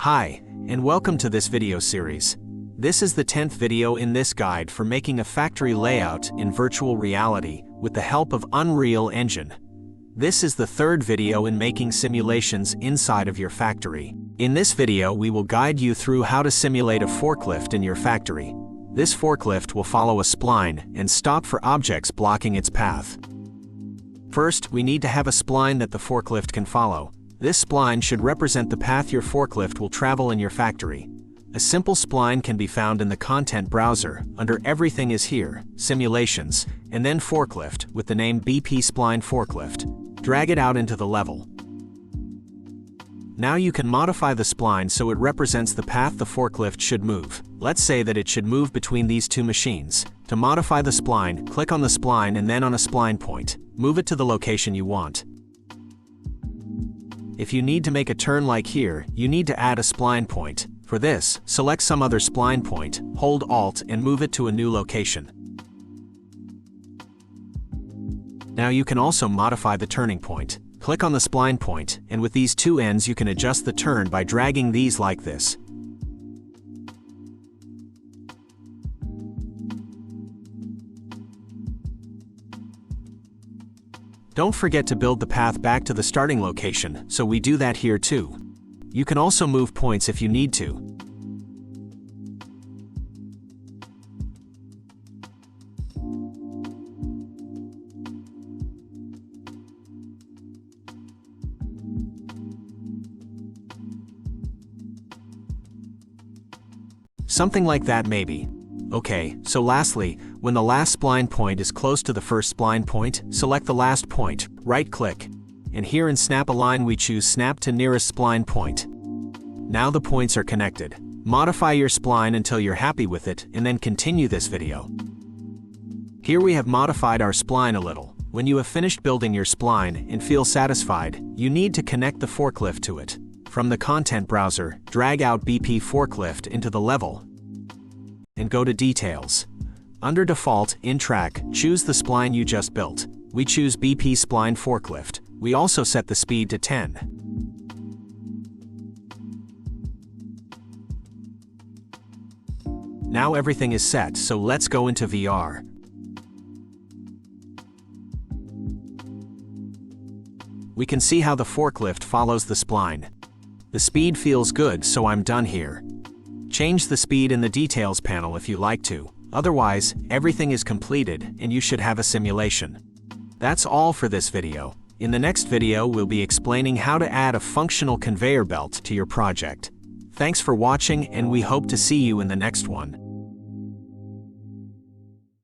Hi, and welcome to this video series. This is the 10th video in this guide for making a factory layout in virtual reality with the help of Unreal Engine. This is the third video in making simulations inside of your factory. In this video, we will guide you through how to simulate a forklift in your factory. This forklift will follow a spline and stop for objects blocking its path. First, we need to have a spline that the forklift can follow. This spline should represent the path your forklift will travel in your factory. A simple spline can be found in the content browser under Everything is Here, Simulations, and then Forklift with the name BP Spline Forklift. Drag it out into the level. Now you can modify the spline so it represents the path the forklift should move. Let's say that it should move between these two machines. To modify the spline, click on the spline and then on a spline point. Move it to the location you want. If you need to make a turn like here, you need to add a spline point. For this, select some other spline point, hold Alt and move it to a new location. Now you can also modify the turning point. Click on the spline point, and with these two ends you can adjust the turn by dragging these like this. Don't forget to build the path back to the starting location, so we do that here too. You can also move points if you need to. Something like that maybe. Okay, so lastly, when the last spline point is close to the first spline point, select the last point, right-click, and here in Snap Align we choose Snap to Nearest Spline Point. Now the points are connected. Modify your spline until you're happy with it, and then continue this video. Here we have modified our spline a little. When you have finished building your spline and feel satisfied, you need to connect the forklift to it. From the content browser, drag out BP Forklift into the level, and go to Details. Under Default, in Track, choose the spline you just built. We choose BP Spline Forklift. We also set the speed to 10. Now everything is set, so let's go into VR. We can see how the forklift follows the spline. The speed feels good, so I'm done here. Change the speed in the Details panel if you like to. Otherwise, everything is completed and you should have a simulation. That's all for this video. In the next video, we'll be explaining how to add a functional conveyor belt to your project. Thanks for watching, and we hope to see you in the next one.